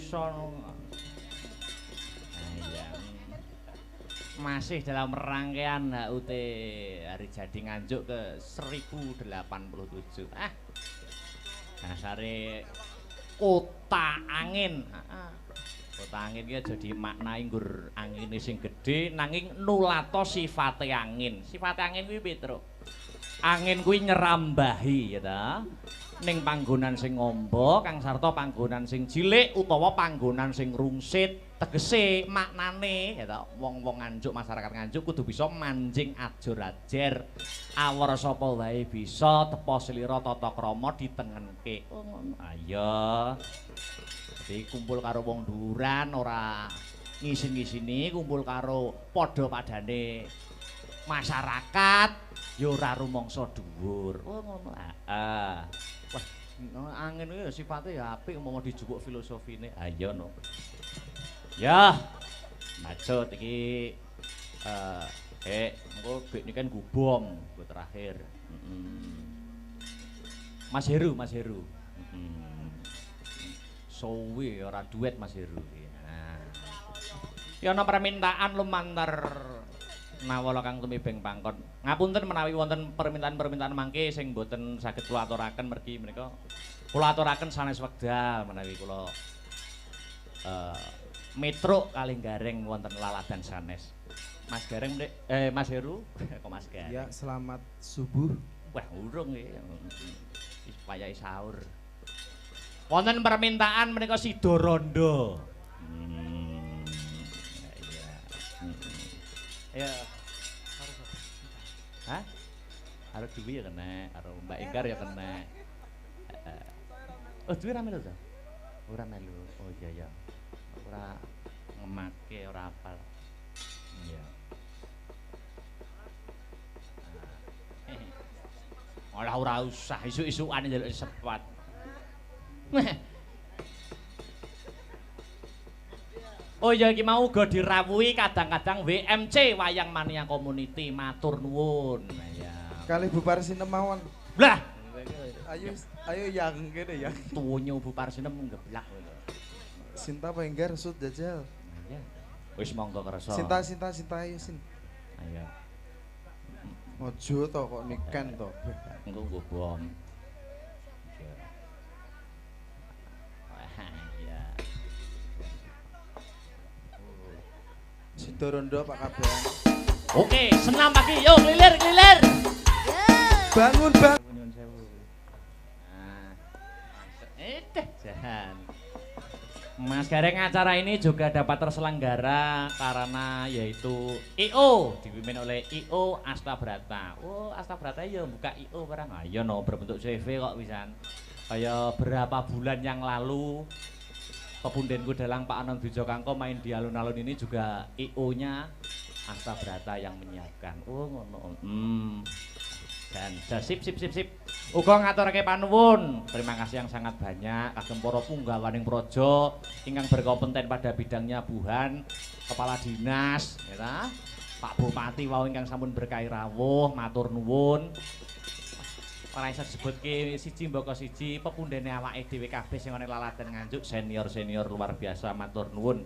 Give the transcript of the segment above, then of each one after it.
iso. Iya. Masih dalam rangkaian HUT Hari Jadi Nganjuk ke 1087. Dasare kota angin. Kota angin iki jadi maknai nggur angine sing gedhe nanging nulato sifate angin. Sifate angin kuwi piye, Truk? Angin kuwi nyerambahi ya ta. Ning panggonan sing ngombo kang sarta panggonan sing cilik utawa panggonan sing rungsit tegese maknane ya ta wong-wong Nganjuk masyarakat Nganjuk kudu bisa manjing ajur-ajer awor sapa wae bisa tepa slira tata krama ditengenke ngono ayo dadi kumpul karo wong dhuwuran ora ngisin-ngisini kumpul karo padha padane masyarakat ya ora rumangsa dhuwur oh ngono heeh wah angin iki sifate ya apik umpama dijupuk filosofine ayo no ya maksud iki engko bek ini kan gubom buat terakhir Mas Heru sowe ora duet Mas Heru ya ana permintaan lumantar nawala kang tumibeng pangkon ngapunten menawi wonten permintaan-permintaan mangke sing boten saged kula aturaken mergi menika kula aturaken sanes wekdal menawi kula Metro kalih gareng wonten laladan sanes. Mas Gareng Mas Heru kok Mas Gareng. Ya, selamat subuh. Wah, urung nggih. Wayahe sahur. Wonten permintaan menika Sida Rondo. Ya. Hah? Arep duwe ya kena, karo Mbak Ingkar ya kena. Oh, duwe ra melu to? Ora melu. Oh iya ya. Ora ngemake ora apal. Iya. Ora usah isuk-isukan njaluk sepat. Oh ya iki mau uga dirawuhi kadang-kadang WMC Wayang Mania Community matur nuwun. Ya. Kalih Bu Parsinem mawon. Lah, ayo yang kene ya. Tuwunyo Bu Parsinem ngeblak kowe. Sinta Penggar sud jajal. Iya. Wis monggo kersa. Sinta ayo Sin. Ayo. Ojo to kok niken to. Engko nggo bom. Iya. Sida Rondo Pak Kabayan. Oke, senam pagi. Yo kelilir. Bangun. Nyuwun sewu. Jahan. Mas Gareng acara ini juga dapat terselenggara karena yaitu IO dipimpin oleh IO Astabrata. Oh, Astabrata ya buka IO barang. Ayo no berbentuk CV kok pisan. Kayak berapa bulan yang lalu pepundenku dalang Pak Anon Bijokangko main di alun-alun ini juga IO-nya Astabrata yang menyiapkan. Oh ngono. Dan sip. Uga ngaturake panuwun. Terima kasih yang sangat banyak kagem para punggawaning praja ingkang berkompeten pada bidangnya Buhan, kepala dinas, ya ta? Pak Bupati wau ingkang sampun berkahi rawuh, matur nuwun. Ora iso disebutke siji mbaka siji pepundhene awake dhewe kabeh sing ana laladan Nganjuk senior luar biasa matur nuwun.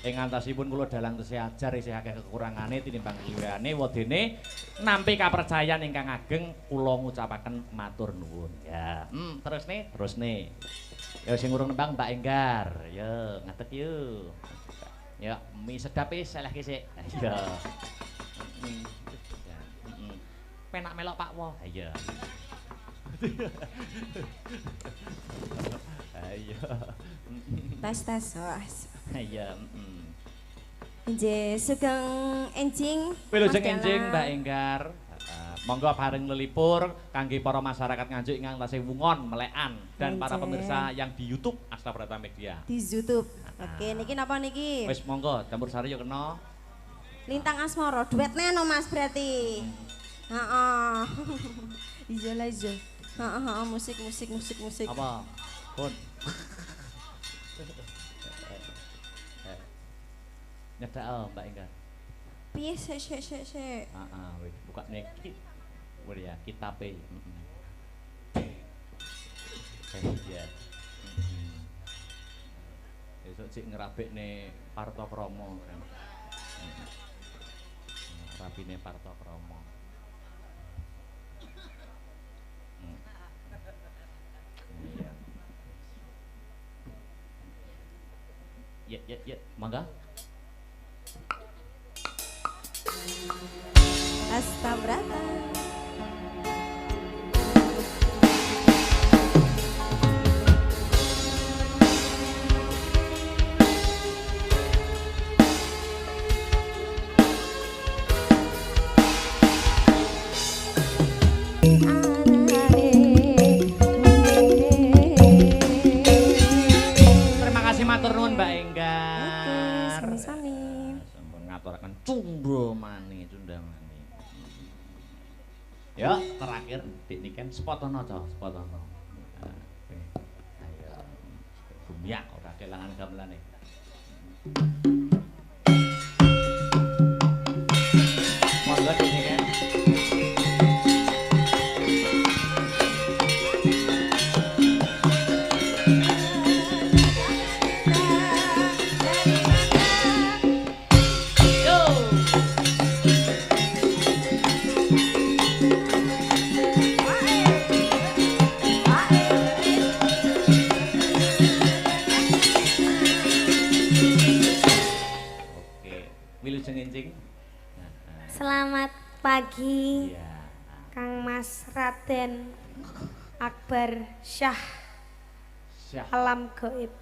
Ing antasipun kula dalang tesih ajar isih akeh kekurangane tinimbang kliwirane wadene nampi kapercayan ingkang ageng kula ngucapaken matur nuwun ya. Terus nih. Ya sing urung nembang Mbak Enggar. Ya ngadeg yuk. Ya mie sedap selehke sik. Ya. Penak melok Pak Wo. Iya. Ayo. Tes. Iya, Nggih, sugeng enjing. Wilujeng enjing Mbak Enggar. Monggo bareng lelipur kangge para masyarakat Nganjuk ingkang tasih wungon melekan dan para pemirsa yang di YouTube Astabrata Media. Di YouTube. Oke, niki napa niki? Wis monggo campur sari yo kena. Lintang Asmara, duetnya no Mas berarti. Heeh. Ijo. Heeh, musik. Apa? Pun. Nyedak Mbak Enggar. Piye sik. Heeh, wis buka niki. Wis ya, kitabe. Iya. Besok cik ngerabekne Parto Kromo. Rapine Parto Kromo. Iya. Ya, mangga. Astabrata. Terima kasih matur nuwun Mbak Enggar. Sami-sami. Sampun ngaturaken cundra mani, cundra mani. Ya, terakhir Dik Niken sepotono aja, sepotono. Ayo. Bumiak ora kelangan gamelane. Monggo Dik Niken. Wilujeng Encing. Selamat pagi, Iya. Kang Mas Raden Akbar Syah Syah. Alam Gaib.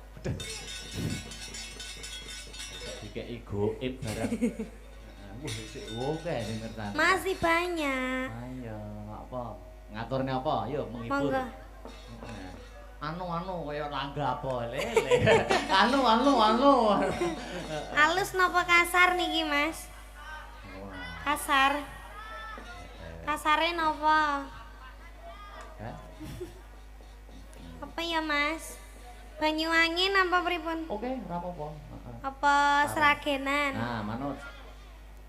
Dikei goib barang. Wah, sik oke ning ngertane. Masih banyak. Ayo, apa? Ngaturne apa? Yuk menghibur. Monggo. Anu kaya langga apa lele. Anu. Halus napa kasar niki, Mas? Kasar. Kasare napa? Hah? Apa ya, Mas? Banyuwangi napa pripun? Oke, ora apa-apa. Heeh. Apa seragenan? Nah, manut.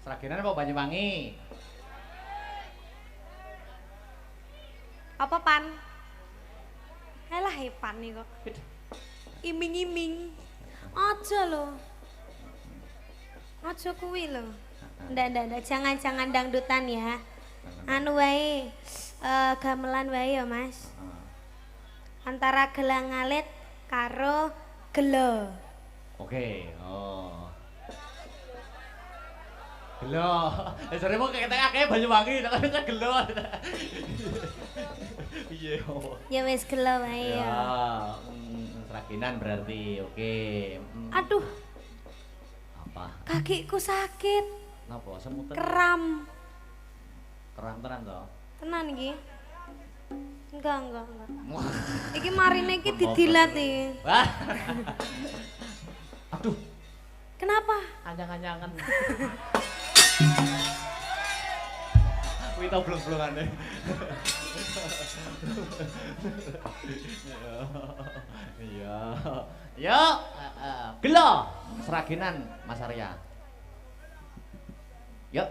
Seragenan apa Banyuwangi? Apa pan? Alah hepan nih kok. Iming-iming. Aja lho. Aja kuwi lho. Ndak, jangan dangdutan ya. Anu wae, gamelan wae ya, Mas. Antara gelang alit karo gelo. Oke, oh. Gelo. Jare mau ketek akeh Banyuwangi, nek kata gelo. Iya. Ya wis gelo wae Ya, ya. seraginan berarti. Oke. Aduh, Apa? kakiku sakit. Napa semutan? Kram. Keram tenan to? Tenan iki. Enggak. Iki marine iki didilat iki. Wah. Aduh, Kenapa? anyang-anyangan. Kuwi tau blong-blongane. Iya. Yo, gelo seraginan Mas Arya. Yuk.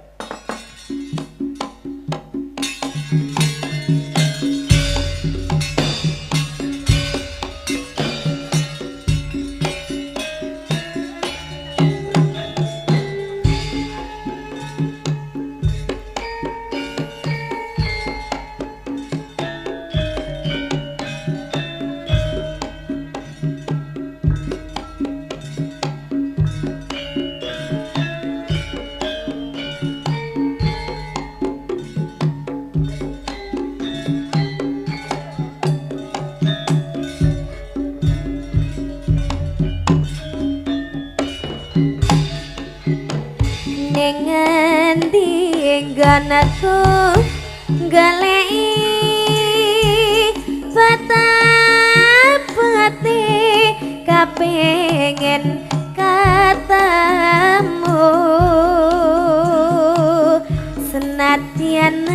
Ning ngendi nggonku goleki betapati kapengin ketemu senadyan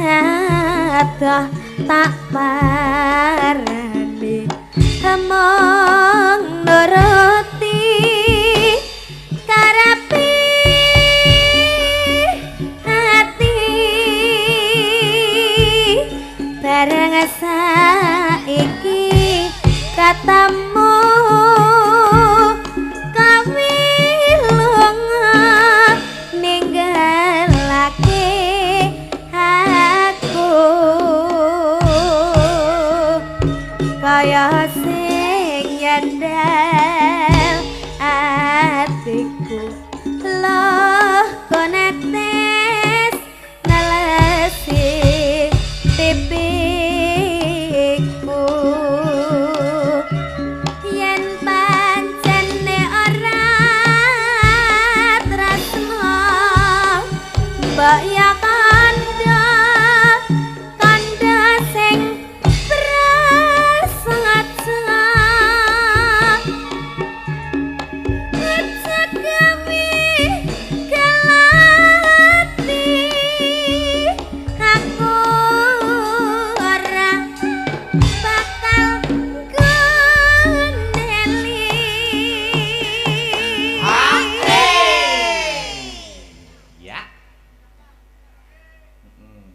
adoh tak parani among nuruti karepe hati bareng saiki ketemu kaya sing nyandel atiku loh konetes nalesi tipiku yen pancene ora tresno mbak ya kandha kandha sing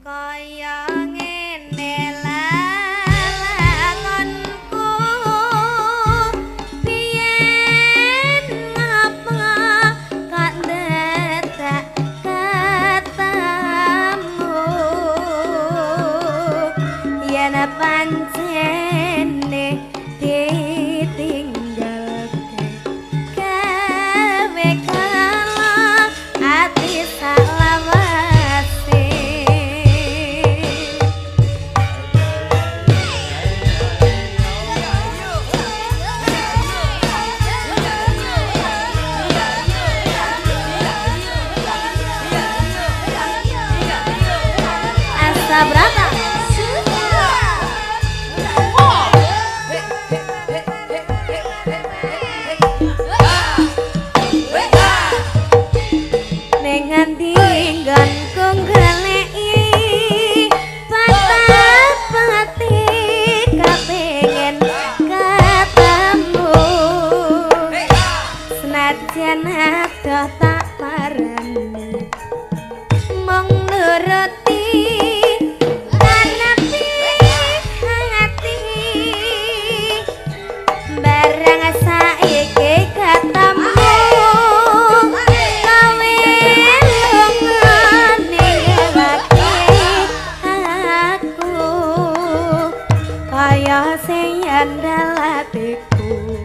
kaya ngene lelakonku biyen ngapa kak ndedak katamu yen pancene ditinggalke gawe kalah ati salawase. Berapa? Dengan tingganku ngeleki patah pati kepengen ketemu senajan ada tak parani mong nuruti kaya sing andal atiku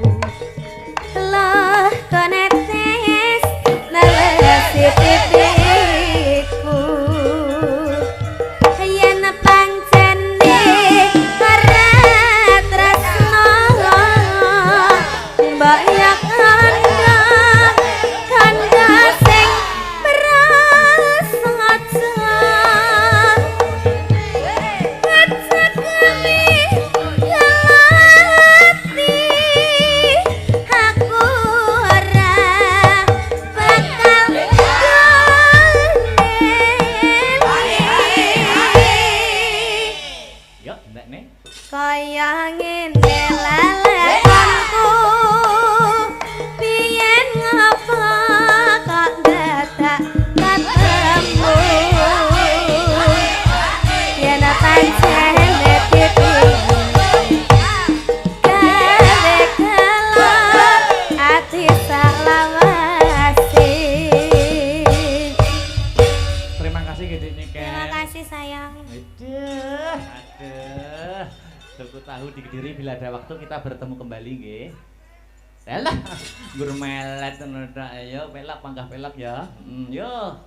loh konetes nalesi tipiku yen pancene ora tresno mbak ya kandha kandha sing prasaja kaya ngene lelakonku biyen ngapa kok dadak ketemu yen pancene ditinggal gawe kalah ati salawase. Terima kasih gede nih Terima kasih sayang. Aduh, Tuku tahu di Kediri bila ada waktu kita bertemu kembali nggih. Alah, gur melet ngono tok. Ayo pelak panggah pelak ya. Yo.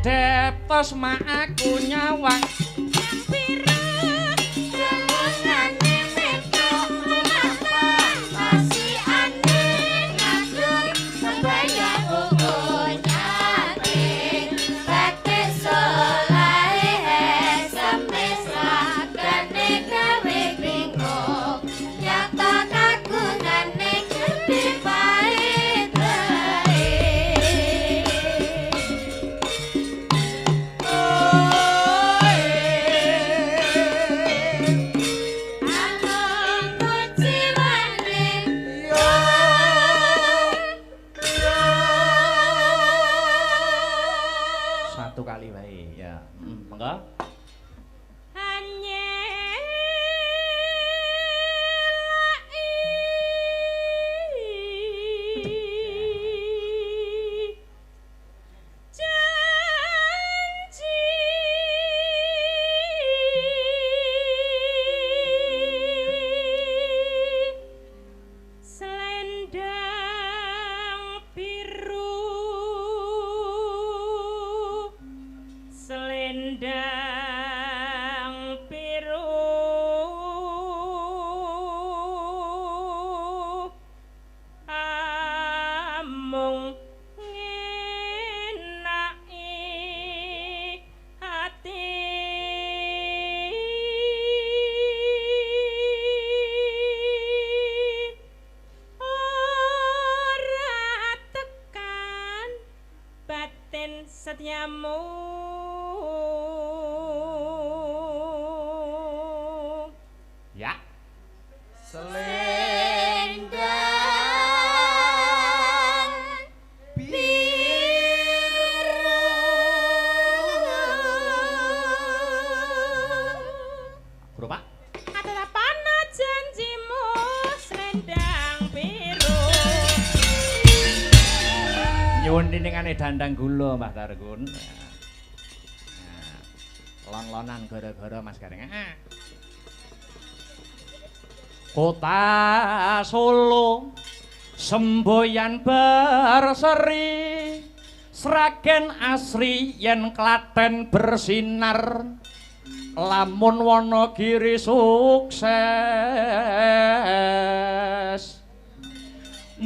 kedep tos mak aku nyawang setiamu ya selendang Bro Pak adalah pana janjimu selendang biru. nyuwun tiningane dandang gula Mbah Targun. Lon-lonan gara-gara Mas Gareng. Kota Solo semboyan berseri Sragen asri yen Klaten bersinar lamun Wonogiri sukses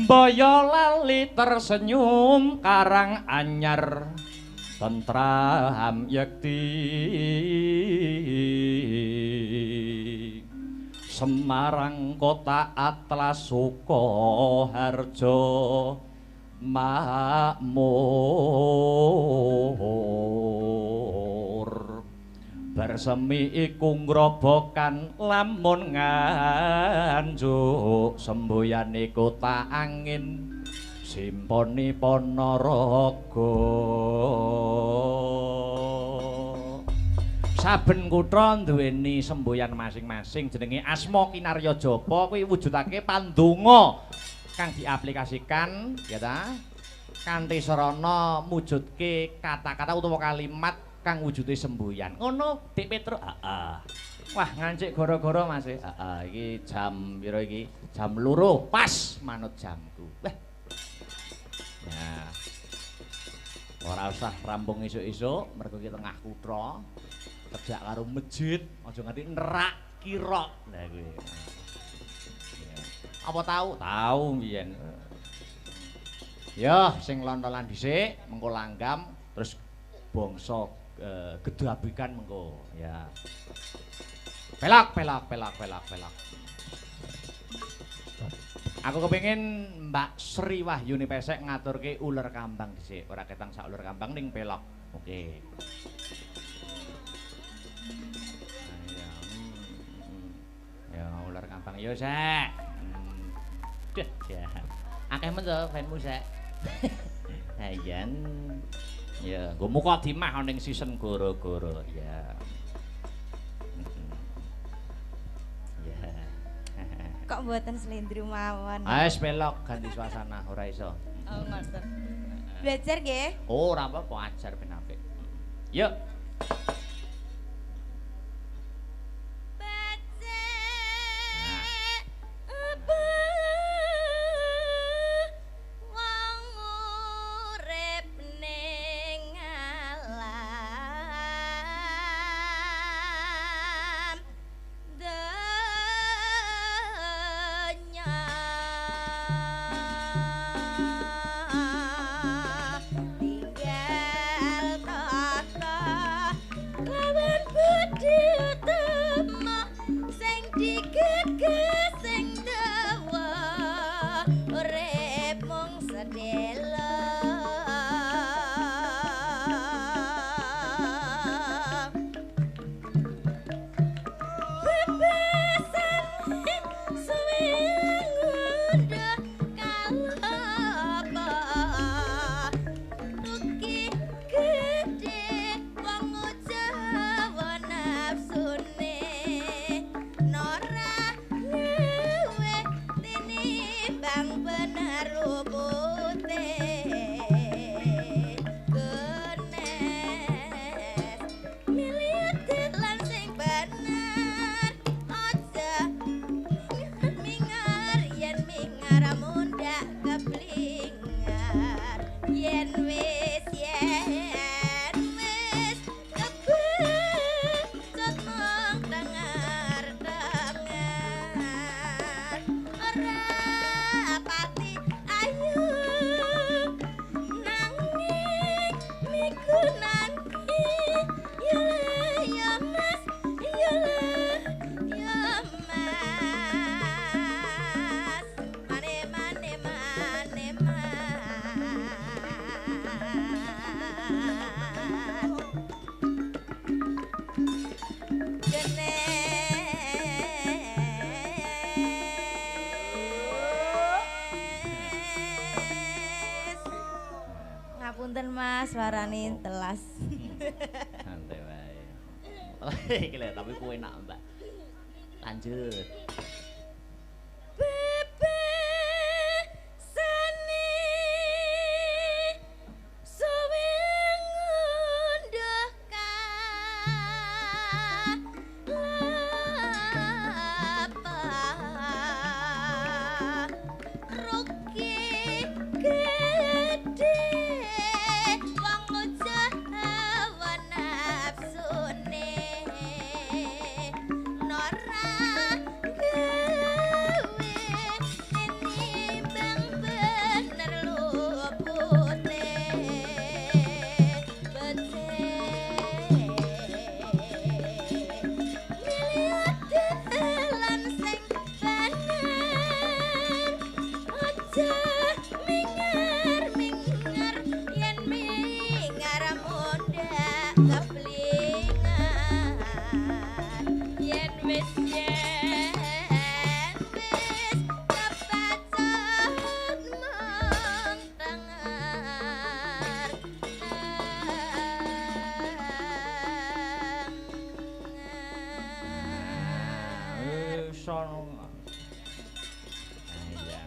Boyolali tersenyum Karang Anyar tentram yekti Semarang kota Atlas Sukoharjo makmur bersemi iku ngrobokan lamun nganjuk sembuyane kota angin simponi Ponorogo saben kutha duweni semboyan masing-masing jenenge asma kinarya japa kuwi wujudake pandonga kang diaplikasikan ya ta kanthi sarana mujudke kata-kata utawa kalimat kang wujude semboyan ngono Dik Petruk wah ngancik gara-gara Mas iki jam pira iki jam 2 pas manut jamku wah ya ora usah rampung esuk-esuk mergo ki tengah kutha kerja karo masjid aja nganti nerak kira lha kuwi apa tahu mbiyen ya sing lontolan dhisik mengko langgam terus bangsa gedabikan mengko ya pelak aku kepengin Mbak Sri Wahyuni Pesek ngaturke uler kambang dhisik ora ketang sak uler kambang ning pelok oke ya ular kambang yo sek akeh men to fanmu sek ayan ya nggo mukadimah ning season goro-goro ya ya Kok mboten slendri mawon. wis pelok ganti suasana ora iso Oh, ngoten. Belajar nggih? oh ora apa-apa ajar ben apik yuk yen wis kebecut mong dengar-dengar ora pati ayu nanging migunani ya mas ya mas mane mane mane ngapunten mas warani telas Santai wae. Iki lho, tapi kuwi enak, Mbak. Lanjut. Bebe sani suwi ngunduh kalapa rugi gede wong jawa nafsune nora gawe nimbang bener lupute miliat dalan sing bener aja mingar yen mingar mundak keplingan yen wis kepacut mong dengar Sono. Iya.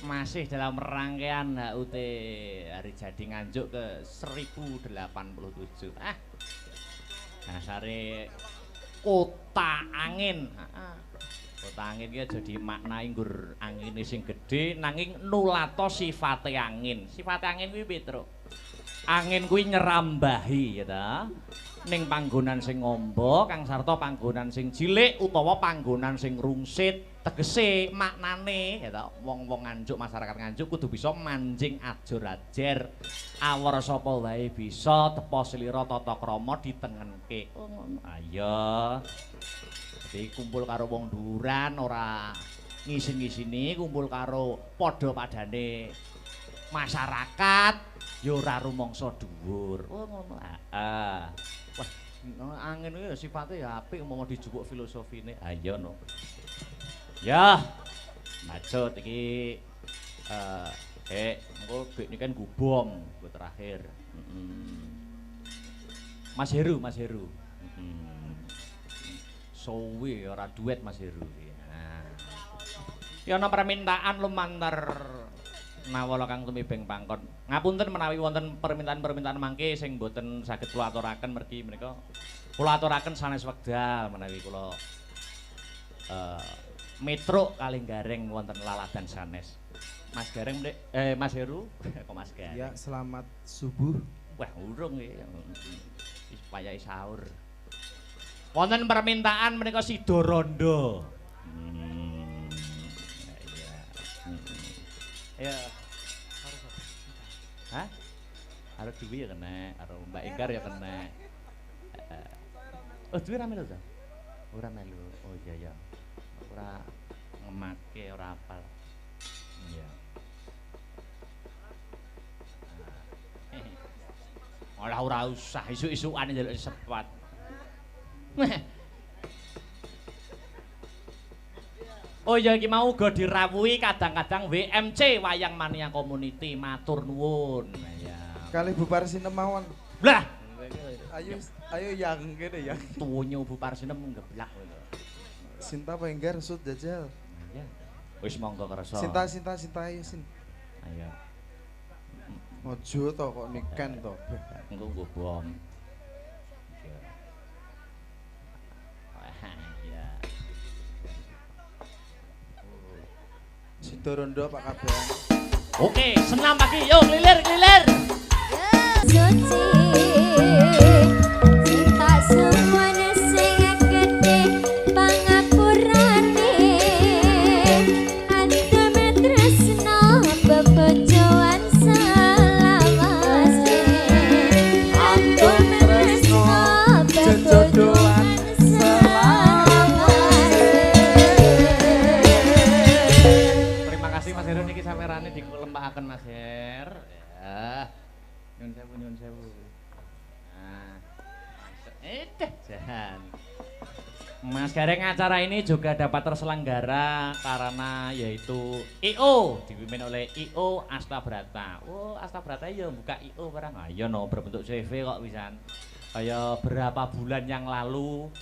Masih dalam rangkaian HUT Hari Jadi Nganjuk ke 1087. Dasare kota angin. Kota angin iki jadi maknai nggur angine sing gedhe nanging nulato sifate angin. Sifate angin kuwi piye, Truk? Angin kuwi nyerambahi ya ta. Ning panggonan sing ngombo kang sarta panggonan sing cilik utawa panggonan sing rungsit tegese maknane ya ta wong-wong Nganjuk masyarakat Nganjuk kudu bisa manjing ajur-ajer awor sapa wae bisa tepa slira tata krama ditengenke oh ngono ayo dadi kumpul karo wong dhuwuran ora ngisin-ngisini kumpul karo padha-padane masyarakat ya ora rumangsa dhuwur oh ngono heeh wah angin iki sifate ya apik mau dijupuk filosofine ayo no ya maksud iki engko bek ini kan gubom gue terakhir Mas Heru sowe ora duet Mas Heru ya ana permintaan lumantar nawala kang tumibeng pangkon. Ngapunten menawi wonten permintaan-permintaan mangke sing boten saged kula aturaken mergi menika kula aturaken sanes wekdal menawi kula metro kalih gareng wonten laladan sanes. Mas Gareng Mas Heru kok Mas Gareng. Ya, selamat subuh. Wah, urung iki. Supaya sahur. Wonten permintaan menika Sida Rondo. Ya. Hah? Arep Dewi ya kena, arep Mbak Enggar ya kena. Oh, duwe ra melu ta? Ora melu. Oh iya ya. Ora ngemake, ora apal. Iya. Ora usah isuk-isukan njaluk sepat. Oh ya iki mau uga dirawuhi kadang-kadang WMC Wayang Mania Community matur nuwun. Ya. Kali bubar sinemawon. Lah, Ayo yang kene yang. tuwunyo bubar sinem ngeblak ngono. Sinta Penggar sud jajal. Ya. Wis monggo kersa. Sinta ayo sin. Ayo. Ojo to kok niken to. Engko nggo bom. Ya. Sida Rondo apa kabar? Oke, senam pagi, yuk kelilir kelilir. Suci cinta semuanya sing gede pangapurane anteme tresno bebejoan selawase anteme tresno bebejoan selawase. Terima kasih Mas Heru niki samerane dikelempakaken Mas Her. Ya. Nyun sewu nyun sewu. Nah. Jahan. Mas Gareng, acara ini juga dapat terselenggara karena yaitu IO dipimpin oleh IO Astabrata. Oh, Astabrata ya buka IO barang. Ah iya no berbentuk CV kok pisan. Kayak berapa bulan yang lalu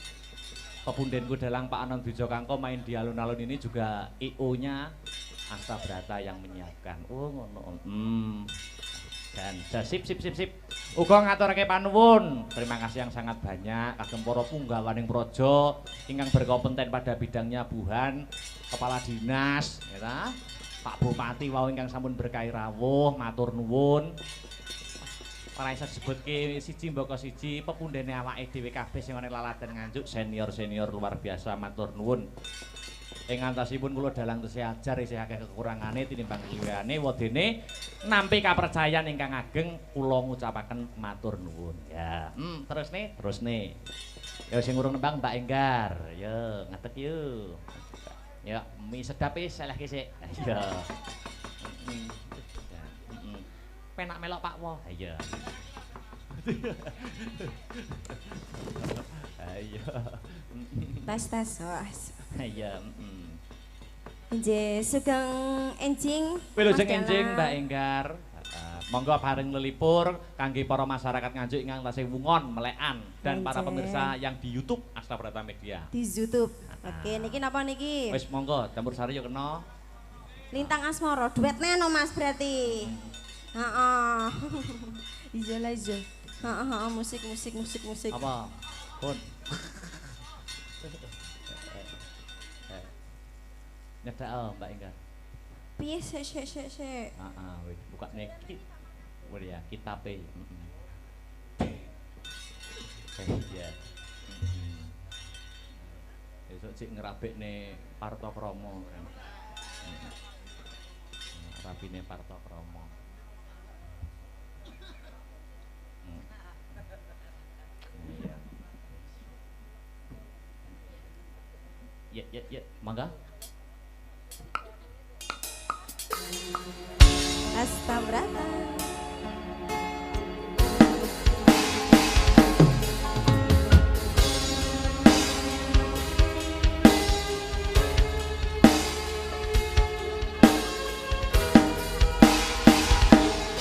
Pepundenku Dalang Pak Anon Bijokangko main di alun-alun ini juga IO-nya Astabrata yang menyiapkan. Oh ngono. Dan sip. Uga ngaturake panuwun. Terima kasih yang sangat banyak kagem para punggawaning praja ingkang berkompeten pada bidangnya Buhan, kepala dinas, ya Pak Bupati wau ingkang sampun berkahi rawuh, matur nuwun. Ora iso disebutke siji mbaka siji pepundhene awake dhewe kabeh sing ana lalaten Nganjuk senior luar biasa matur nuwun. Ing antasipun kula Dalang tesih ajar isih akeh kekurangane tinimbang kliwene wadene nampi kapercayan ingkang ageng kula ngucapaken matur nuwun. Ya, terus nih. Ya sing urung nembang Mbak Enggar. Ya, ngadeg yuk. Ya, mie sedap wis selehke sik. Ya. Penak melok Pak Wo. Iya. Ayo. Tas. Iya, Nggih, sugeng enjing. Wilujeng enjing Mbak Enggar. Monggo paring lelipur kangge para masyarakat Nganjuk ingkang tasih wungon melekan dan para pemirsa yang di YouTube Astabrata Media. Di YouTube. Oke, niki napa niki? Wis monggo campur sari yo kena. Lintang Asmara, duetnya no Mas berarti. Heeh. Iya lah iya. Heeh, musik. Apa? Pun. Nyedak Mbak Enggar. Piye sik. Heeh, wis buka nek. Wis ya, kitabe. Iya. Besok cik ngerabekne Partokromo. Rapine Partokromo. Iya. Ya, mangga. Astabrata.